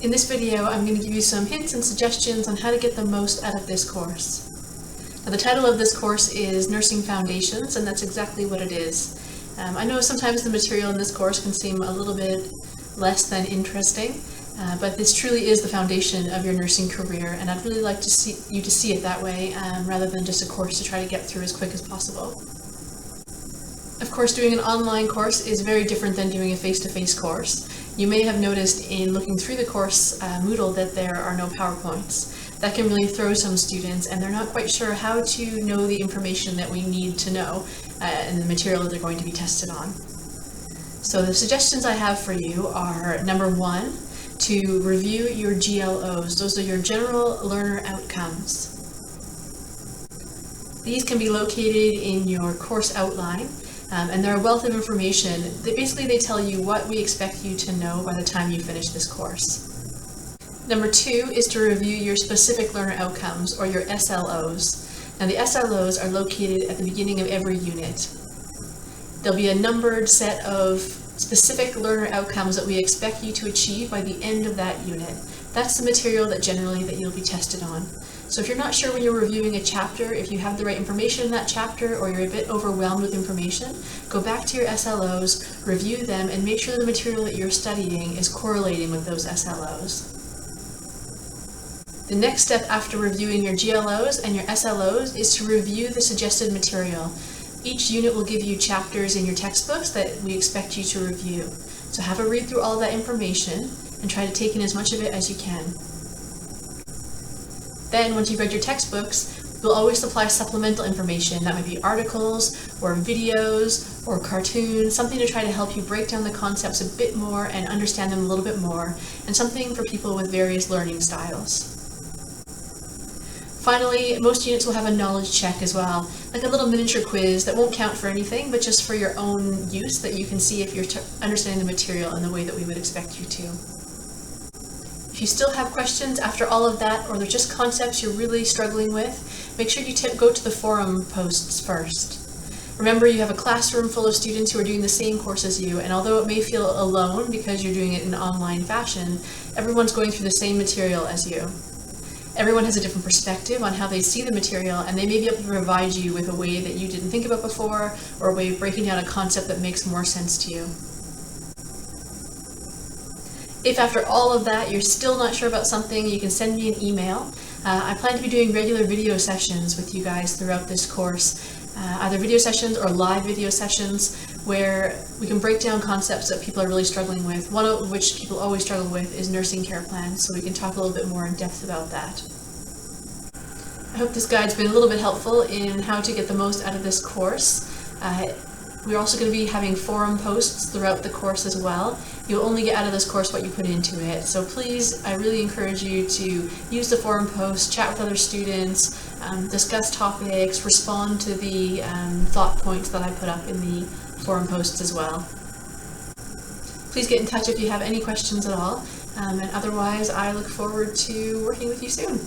In this video, I'm going to give you some hints and suggestions on how to get the most out of this course. Now, the title of this course is Nursing Foundations, and that's exactly what it is. I know sometimes the material in this course can seem a little bit less than interesting, but this truly is the foundation of your nursing career, and I'd really like to see it that way rather than just a course to try to get through as quick as possible. Of course, doing an online course is very different than doing a face-to-face course. You may have noticed in looking through the course Moodle that there are no PowerPoints. That can really throw some students, and they're not quite sure how to know the information that we need to know and the material that they're going to be tested on. So the suggestions I have for you are, number one, to review your GLOs. Those are your General Learner Outcomes. These can be located in your course outline. And they're a wealth of information. Basically, they tell you what we expect you to know by the time you finish this course. Number two is to review your specific learner outcomes, or your SLOs. Now, the SLOs are located at the beginning of every unit. There'll be a numbered set of specific learner outcomes that we expect you to achieve by the end of that unit. That's the material that you'll be tested on. So if you're not sure when you're reviewing a chapter, if you have the right information in that chapter, or you're a bit overwhelmed with information, go back to your SLOs, review them, and make sure the material that you're studying is correlating with those SLOs. The next step after reviewing your GLOs and your SLOs is to review the suggested material. Each unit will give you chapters in your textbooks that we expect you to review. So have a read through all that information and try to take in as much of it as you can. Then, once you've read your textbooks, we'll always supply supplemental information. That might be articles, or videos, or cartoons, something to try to help you break down the concepts a bit more and understand them a little bit more, and something for people with various learning styles. Finally, most units will have a knowledge check as well, like a little miniature quiz that won't count for anything, but just for your own use, that you can see if you're understanding the material in the way that we would expect you to. If you still have questions after all of that, or they're just concepts you're really struggling with, make sure you go to the forum posts first. Remember, you have a classroom full of students who are doing the same course as you, and although it may feel alone because you're doing it in an online fashion, everyone's going through the same material as you. Everyone has a different perspective on how they see the material, and they may be able to provide you with a way that you didn't think about before, or a way of breaking down a concept that makes more sense to you. If after all of that you're still not sure about something, you can send me an email. I plan to be doing regular video sessions with you guys throughout this course, either video sessions or live video sessions where we can break down concepts that people are really struggling with. One of which people always struggle with is nursing care plans, so we can talk a little bit more in depth about that. I hope this guide's been a little bit helpful in how to get the most out of this course. We're also going to be having forum posts throughout the course as well. You'll only get out of this course what you put into it. So please, I really encourage you to use the forum posts, chat with other students, discuss topics, respond to the thought points that I put up in the forum posts as well. Please get in touch if you have any questions at all. And otherwise, I look forward to working with you soon.